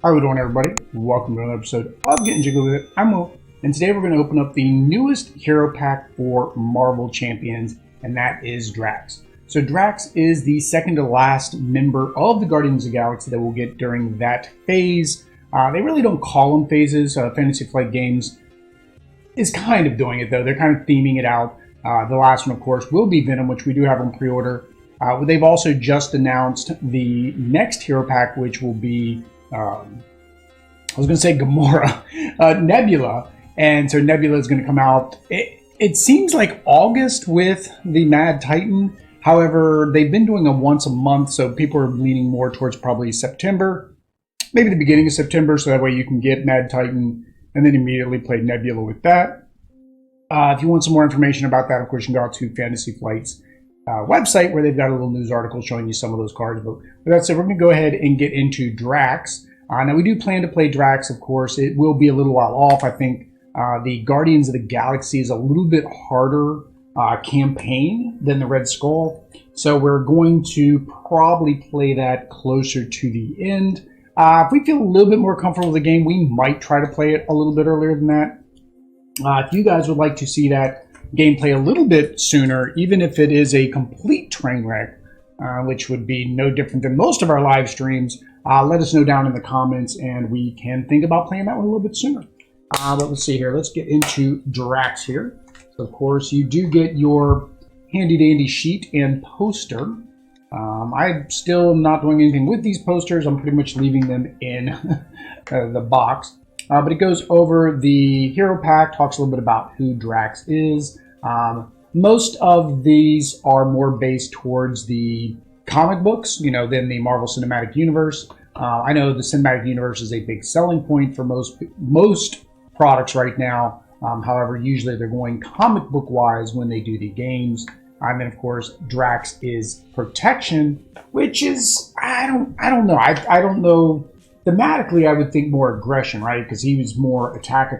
How we doing, everybody? Welcome to another episode of Getting Jiggy With It. I'm Will, and today we're going to open up the newest hero pack for Marvel Champions, and that is Drax. So Drax is the second to last member of the Guardians of the Galaxy that we'll get during that phase. They really don't call them phases. Fantasy Flight Games is kind of doing it, though. They're kind of theming it out. The last one, of course, will be Venom, which we do have on pre-order. They've also just announced the next hero pack, which will be, I was going to say Gamora, Nebula. And so Nebula is going to come out, it seems like August with the Mad Titan. However, they've been doing a once a month, so people are leaning more towards probably September, maybe the beginning of September, so that way you can get Mad Titan and then immediately play Nebula with that. If you want some more information about that, of course, you can go out to Fantasy Flight's website where they've got a little news article showing you some of those cards. But with that said, we're going to go ahead and get into Drax. Now, we do plan to play Drax, of course. It will be a little while off. I think the Guardians of the Galaxy is a little bit harder campaign than the Red Skull. So we're going to probably play that closer to the end. If we feel a little bit more comfortable with the game, we might try to play it a little bit earlier than that. If you guys would like to see that gameplay a little bit sooner, even if it is a complete train wreck, which would be no different than most of our live streams, let us know down in the comments and we can think about playing that one a little bit sooner. But let's see here. Let's get into Drax here. So, of course, you do get your handy-dandy sheet and poster. I'm still not doing anything with these posters. I'm pretty much leaving them in the box. But it goes over the hero pack, talks a little bit about who Drax is. Most of these are more based towards the comic books, than the Marvel Cinematic Universe. I know the Cinematic Universe is a big selling point for most products right now. However, usually they're going comic book wise when they do the games. And then, of course, Drax is protection, which is, I don't know. I don't know. Thematically, I would think more aggression, right? Because he was more attack.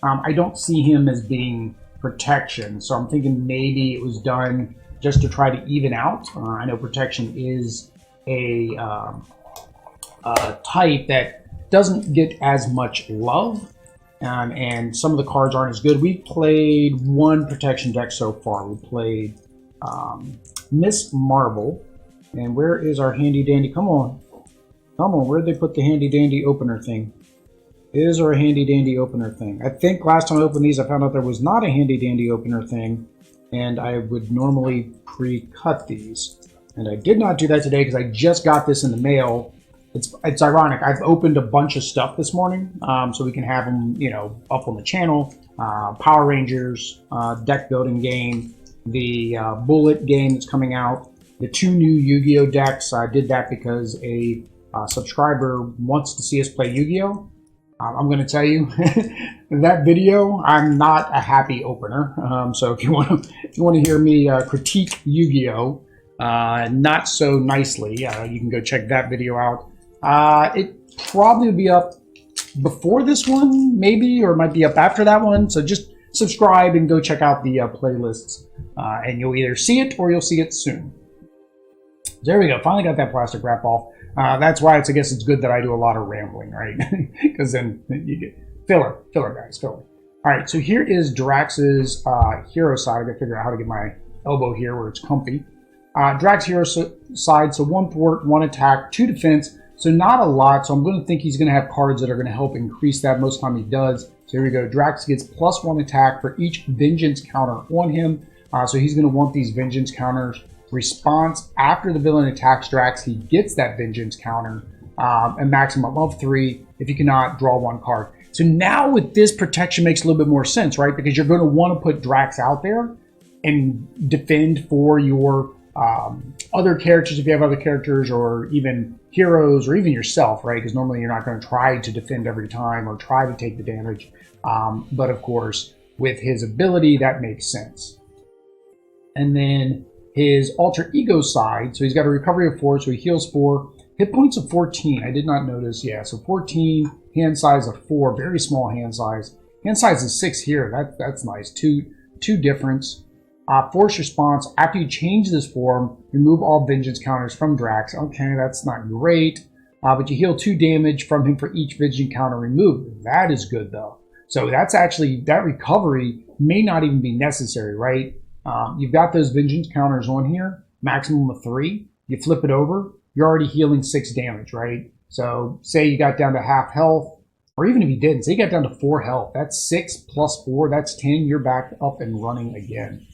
I don't see him as being protection. So I'm thinking maybe it was done just to try to even out. I know protection is a type that doesn't get as much love. And some of the cards aren't as good. We've played one protection deck so far. We played Miss Marvel. And where is our handy dandy? Come on, where'd they put the handy dandy opener thing? Is there a handy dandy opener thing? I think last time I opened these, I found out there was not a handy dandy opener thing. And I would normally pre-cut these. And I did not do that today because I just got this in the mail. It's ironic. I've opened a bunch of stuff this morning, so we can have them, up on the channel. Power Rangers, deck building game, the Bullet game that's coming out, the 2 new Yu-Gi-Oh decks. I did that because a subscriber wants to see us play Yu-Gi-Oh. I'm going to tell you that video. I'm not a happy opener. So if you want to hear me critique Yu-Gi-Oh, not so nicely, you can go check that video out. It probably will be up before this one, maybe, or it might be up after that one. So just subscribe and go check out the playlists, and you'll either see it or you'll see it soon. There we go. Finally got that plastic wrap off. That's why I guess it's good that I do a lot of rambling, right? Because then you get filler, guys, filler. All right, so here is Drax's hero side. I got to figure out how to get my elbow here where it's comfy. Drax hero side, so 1 thwart, 1 attack, 2 defense. So not a lot, so I'm going to think he's going to have cards that are going to help increase that. Most of the time he does. So here we go. Drax gets +1 attack for each vengeance counter on him. So he's going to want these vengeance counters. Response, after the villain attacks Drax, he gets that vengeance counter. A maximum of 3. If you cannot, draw 1 card. So now with this, protection makes a little bit more sense, right? Because you're going to want to put Drax out there and defend for your other characters, if you have other characters, or even heroes, or even yourself, right? Because normally you're not going to try to defend every time or try to take the damage. But of course, with his ability, that makes sense. And then his alter ego side, so he's got a recovery of 4, so he heals 4. Hit points of 14, I did not notice. Yeah, so 14, hand size of 4, very small hand size. Hand size is 6 here, that's nice. Two difference. Force response, after you change this form, remove all vengeance counters from Drax. Okay, that's not great. but you heal 2 damage from him for each vision counter removed. That is good though. So that's actually, that recovery may not even be necessary, right? You've got those vengeance counters on here, maximum of 3. You flip it over, you're already healing 6 damage, right? So say you got down to half health, or even if you didn't, say you got down to 4 health, that's 6 plus 4, that's 10, you're back up and running again.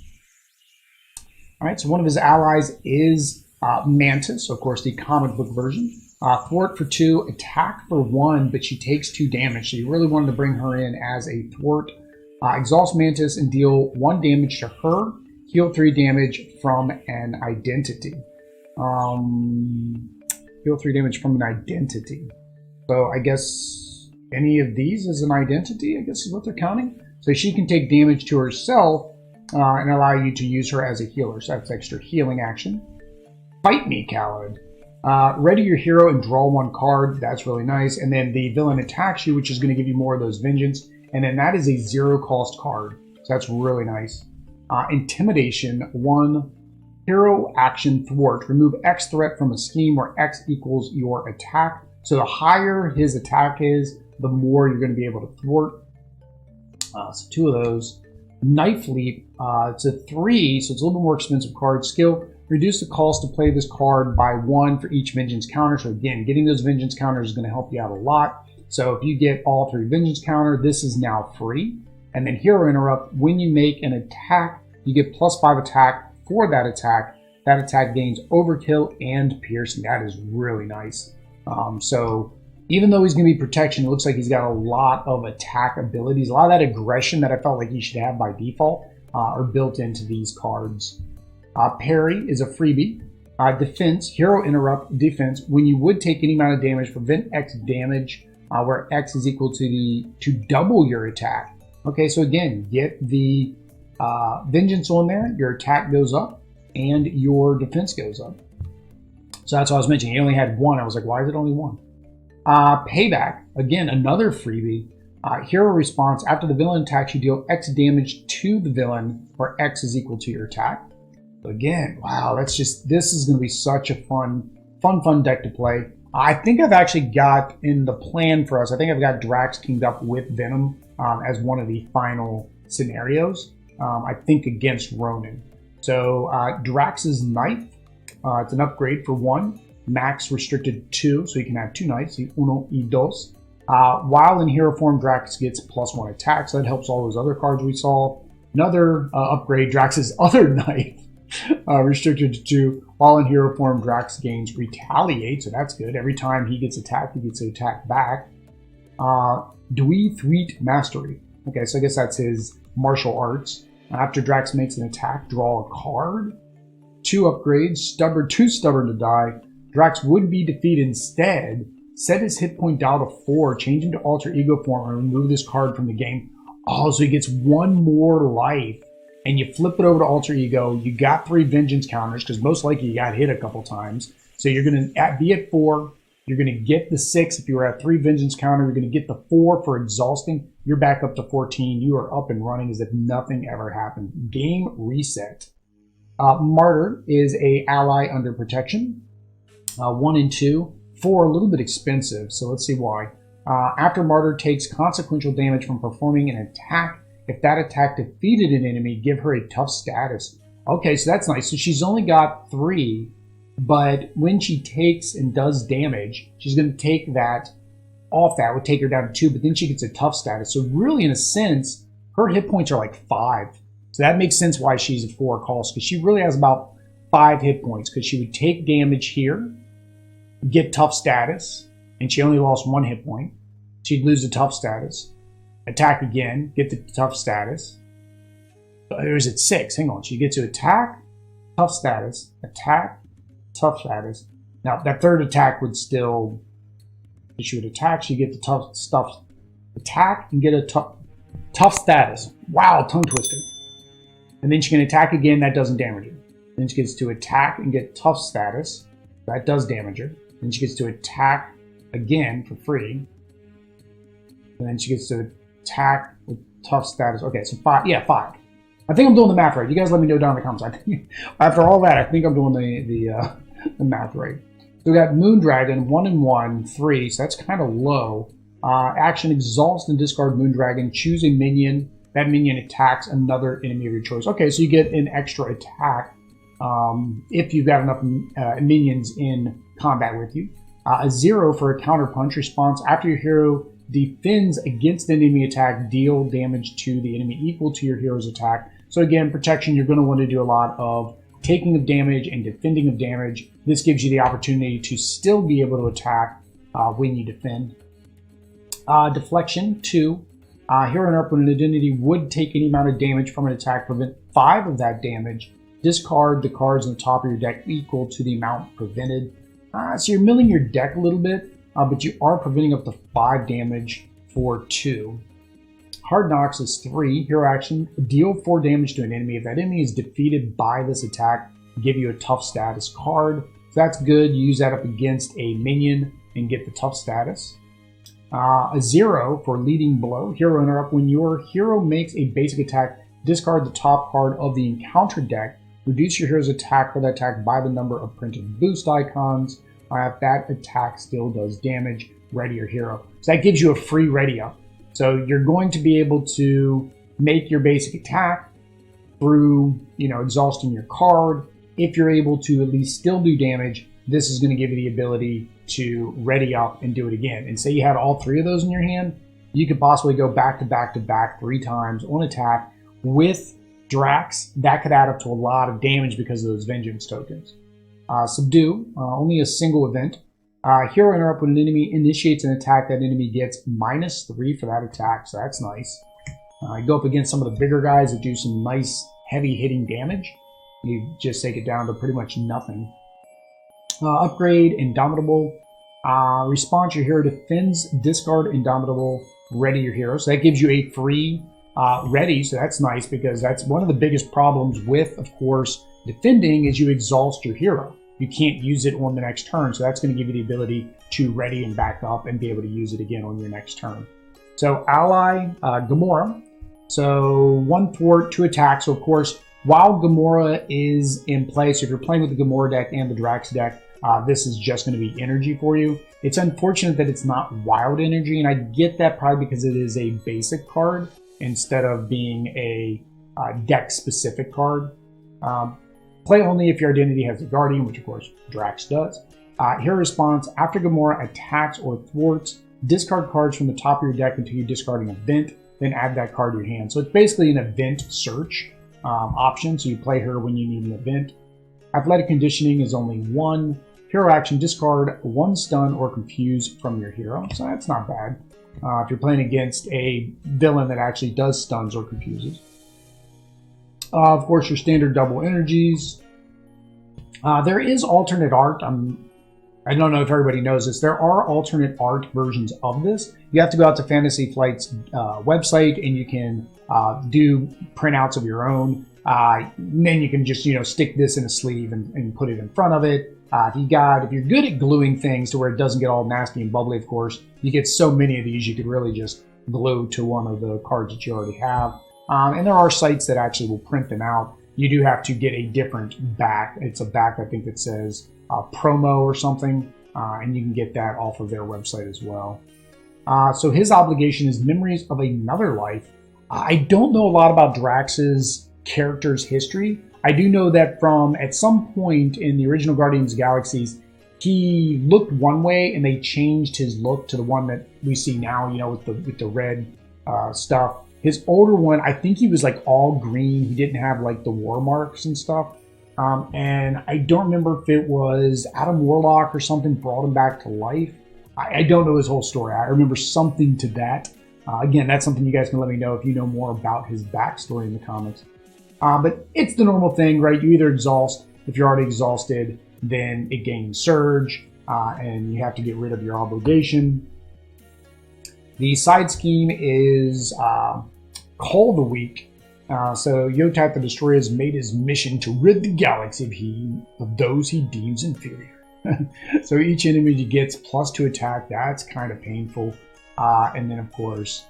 All right, so one of his allies is Mantis, so of course the comic book version. Thwart for 2, attack for 1, but she takes 2 damage, so you really wanted to bring her in as a thwart. Exhaust Mantis and deal 1 damage to her, heal 3 damage from an identity. Heal 3 damage from an identity. So I guess any of these is an identity, I guess is what they're counting. So she can take damage to herself and allow you to use her as a healer. So that's extra healing action. Fight Me, Khaled. Ready your hero and draw 1 card. That's really nice. And then the villain attacks you, which is going to give you more of those vengeance. And then that is a 0 cost card. So that's really nice. Intimidation, 1 hero action thwart. Remove X threat from a scheme where X equals your attack. So the higher his attack is, the more you're going to be able to thwart. So 2 of those. Knife Leap, it's a 3, so it's a little bit more expensive card. Skill, reduce the cost to play this card by 1 for each vengeance counter. So again, getting those vengeance counters is going to help you out a lot. So if you get all 3 vengeance counter, this is now free. And then Hero Interrupt, when you make an attack, you get +5 attack for that attack. That attack gains overkill and piercing. That is really nice. So even though he's going to be protection, it looks like he's got a lot of attack abilities. A lot of that aggression that I felt like he should have by default are built into these cards. Parry is a freebie. Defense, Hero Interrupt, defense. When you would take any amount of damage, prevent X damage, where X is equal to double your attack. Okay, so again, get the vengeance on there, your attack goes up, and your defense goes up. So that's what I was mentioning. He only had 1. I was like, why is it only 1? Payback, again, another freebie. Hero response, after the villain attacks, you deal X damage to the villain, where X is equal to your attack. So again, wow, this is going to be such a fun deck to play. I think I've actually got in the plan for us, I think I've got Drax teamed up with Venom as one of the final scenarios, I think against Ronin. So Drax's knife, it's an upgrade for 1. Max restricted 2, so you can have 2 knives, uno y dos. While in hero form, Drax gets +1 attack, so that helps all those other cards we saw. Another upgrade, Drax's other knife, restricted to 2. While in hero form, Drax gains retaliate, so that's good. Every time he gets attacked, he gets to attack back. Dui Thweet Mastery. Okay, so I guess that's his martial arts. After Drax makes an attack, draw a card. 2 upgrades, too stubborn to die. Drax would be defeated instead. Set his hit point down to 4, change him to alter ego form, and remove this card from the game. Oh, so he gets 1 more life. And you flip it over to alter ego. You got 3 vengeance counters, because most likely you got hit a couple times. So you're going to be at 4. You're going to get the 6 if you were at 3 vengeance counter. You're going to get the 4 for exhausting. You're back up to 14. You are up and running as if nothing ever happened. Game reset. Martyr is a ally under protection. 1 and 2. 4 a little bit expensive, so let's see why. After Martyr takes consequential damage from performing an attack, if that attack defeated an enemy, give her a tough status. Okay, so that's nice. So she's only got 3, but when she takes and does damage, she's going to take that off. That would take her down to 2, but then she gets a tough status. So really, in a sense, her hit points are like 5. So that makes sense why she's a 4 cost, because she really has about 5 hit points, because she would take damage here, get tough status, and she only lost 1 hit point. She'd lose the tough status. Attack again, get the tough status. Or is it 6? Hang on. She gets to attack, tough status, attack, tough status. Now, that third attack would still... If she would attack, she'd get the tough stuff. Attack and get a tough status. Wow, tongue twister. And then she can attack again, that doesn't damage her. Then she gets to attack and get tough status. That does damage her. Then she gets to attack again for free. And then she gets to attack with tough status. Okay, so 5. Yeah, 5. I think I'm doing the math right. You guys let me know down in the comments. I think, after all that, I think I'm doing the math right. So we got Moondragon, 1 and 1, 3, so that's kind of low. Action, exhaust and discard Moondragon, choose a minion. That minion attacks another enemy of your choice. Okay, so you get an extra attack if you've got enough minions in combat with you. A 0 for a counter punch response. After your hero defends against an enemy attack, deal damage to the enemy equal to your hero's attack. So again, protection, you're going to want to do a lot of taking of damage and defending of damage. This gives you the opportunity to still be able to attack when you defend. Deflection, 2. Hero interrupt when an identity would take any amount of damage from an attack, prevent 5 of that damage. Discard the cards on the top of your deck equal to the amount prevented. So you're milling your deck a little bit, but you are preventing up to 5 damage for 2. Hard Knocks is 3. Hero action, deal 4 damage to an enemy. If that enemy is defeated by this attack, give you a tough status card. So that's good. You use that up against a minion and get the tough status. A 0 for Leading Blow. Hero interrupt. When your hero makes a basic attack, discard the top card of the encounter deck. Reduce your hero's attack for that attack by the number of printed boost icons. If that attack still does damage, ready your hero. So that gives you a free ready up. So you're going to be able to make your basic attack through, exhausting your card. If you're able to at least still do damage, this is going to give you the ability to ready up and do it again. And say you had all 3 of those in your hand, you could possibly go back to back to back 3 times on attack with Drax. That could add up to a lot of damage because of those vengeance tokens. Subdue, only a single event. Hero interrupt when an enemy initiates an attack, that enemy gets -3 for that attack, so that's nice. You go up against some of the bigger guys that do some nice heavy hitting damage. You just take it down to pretty much nothing. Upgrade, Indomitable. Response, your hero defends, discard Indomitable, ready your hero. So that gives you a free ready, so that's nice because that's one of the biggest problems with, of course, defending is you exhaust your hero. You can't use it on the next turn, so that's going to give you the ability to ready and back up and be able to use it again on your next turn. So Ally, Gamora. So 1 thwart, 2 attacks. So of course, while Gamora is in play, so if you're playing with the Gamora deck and the Drax deck, this is just going to be energy for you. It's unfortunate that it's not wild energy, and I get that probably because it is a basic card instead of being a deck-specific card. Play only if your identity has a Guardian, which of course Drax does. Hero response, after Gamora attacks or thwarts, discard cards from the top of your deck until you discard an event, then add that card to your hand. So it's basically an event search option, so you play her when you need an event. Athletic conditioning is only 1. Hero action, discard 1 stun or confuse from your hero, so that's not bad. If you're playing against a villain that actually does stuns or confuses. Of course, your standard double energies. There is alternate art. I don't know if everybody knows this. There are alternate art versions of this. You have to go out to Fantasy Flight's website and you can do printouts of your own. Then you can just stick this in a sleeve and put it in front of it. If you're good at gluing things to where it doesn't get all nasty and bubbly, of course, you get so many of these you could really just glue to one of the cards that you already have. And there are sites that actually will print them out. You do have to get a different back. It's a back, I think, that says promo or something, and you can get that off of their website as well. So his obligation is Memories of Another Life. I don't know a lot about Drax's character's history. I do know that from at some point in the original Guardians of the Galaxies, he looked one way and they changed his look to the one that we see now, with the red stuff. His older one, I think he was like all green. He didn't have like the war marks and stuff. And I don't remember if it was Adam Warlock or something brought him back to life. I don't know his whole story. I remember something to that. Again, that's something you guys can let me know if you know more about his backstory in the comics. But it's the normal thing, right? You either exhaust. If you're already exhausted, then it gains Surge, and you have to get rid of your obligation. The side scheme is Call the Weak. So Yotat the Destroyer has made his mission to rid the galaxy of those he deems inferior. So each enemy gets +2 attack. That's kind of painful. And then, of course,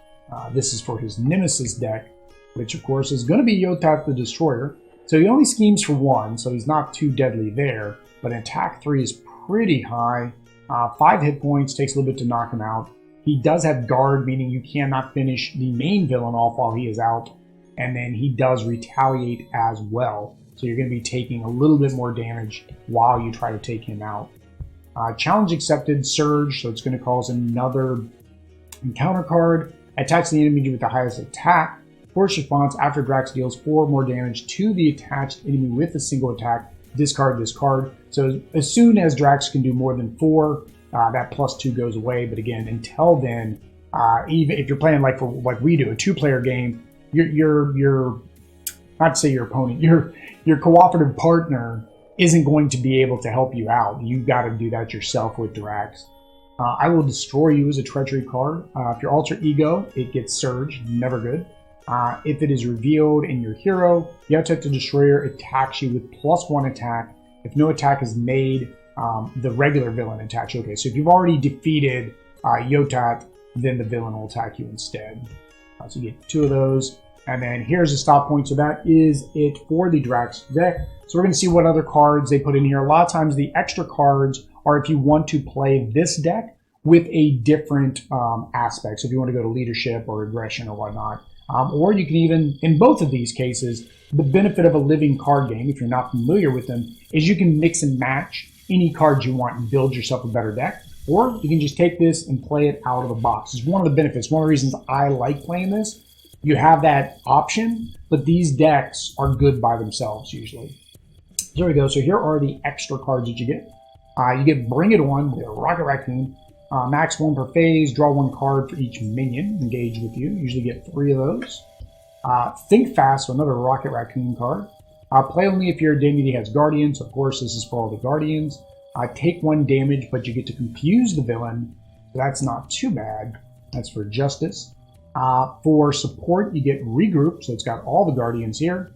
this is for his Nemesis deck, which, of course, is going to be Yotat the Destroyer. So he only schemes for 1, so he's not too deadly there. But attack 3 is pretty high. 5 hit points, takes a little bit to knock him out. He does have guard, meaning you cannot finish the main villain off while he is out. And then he does retaliate as well. So you're going to be taking a little bit more damage while you try to take him out. Challenge accepted, Surge, so it's going to cause another encounter card. Attacks the enemy with the highest attack. Force response after Drax deals 4 more damage to the attached enemy with a single attack. Discard this card. So as soon as Drax can do more than 4, that +2 goes away. But again, until then, even if you're playing like we do, a 2-player game, your not to say your opponent, your cooperative partner isn't going to be able to help you out. You've got to do that yourself with Drax. I will destroy you as a treachery card. If your alter ego, it gets Surge, never good. If it is revealed in your hero, the Untitled Destroyer attacks you with +1 attack. If no attack is made, the regular villain attacks you. Okay, so if you've already defeated Yotat, then the villain will attack you instead. So you get 2 of those. And then here's a stop point. So that is it for the Drax deck. So we're going to see what other cards they put in here. A lot of times the extra cards are if you want to play this deck with a different aspect. So if you want to go to leadership or aggression or whatnot. Or you can even, in both of these cases, the benefit of a living card game, if you're not familiar with them, is you can mix and match any cards you want and build yourself a better deck. Or you can just take this and play it out of the box. It's one of the benefits. One of the reasons I like playing this. You have that option, but these decks are good by themselves usually. There we go. So here are the extra cards that you get. You get Bring It On with Rocket Raccoon. Max 1 per phase. Draw 1 card for each minion engaged with you. Usually get 3 of those. Think Fast, so another Rocket Raccoon card. Play only if your identity has Guardians. Of course, this is for all the Guardians. Take 1 damage, but you get to confuse the villain. So that's not too bad. That's for Justice. For support, you get Regroup, so it's got all the Guardians here.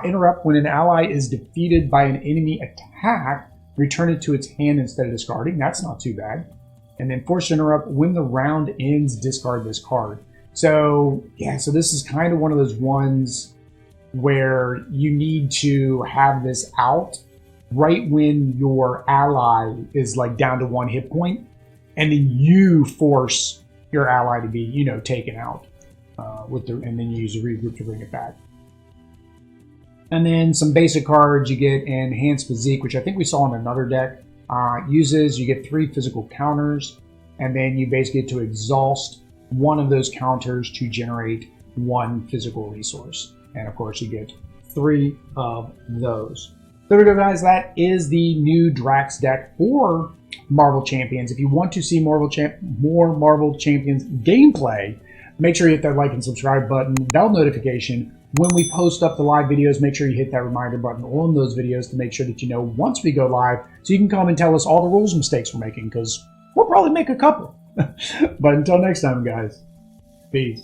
Interrupt, when an ally is defeated by an enemy attack, return it to its hand instead of discarding. That's not too bad. And then Force Interrupt, when the round ends, discard this card. So, yeah, so this is kind of one of those ones where you need to have this out right when your ally is like down to 1 hit point, and then you force your ally to be, you know, taken out and then you use a regroup to bring it back. And then some basic cards you get Enhanced Physique, which I think we saw in another deck. You get 3 physical counters, and then you basically get to exhaust one of those counters to generate 1 physical resource. And of course you get 3 of those. There we go, guys. That is the new Drax deck for Marvel Champions. If you want to see more Marvel Champions gameplay, make sure you hit that like and subscribe button, bell notification. When we post up the live videos, make sure you hit that reminder button on those videos to make sure that you know once we go live, so you can come and tell us all the rules mistakes we're making, because we'll probably make a couple. But until next time, guys, peace.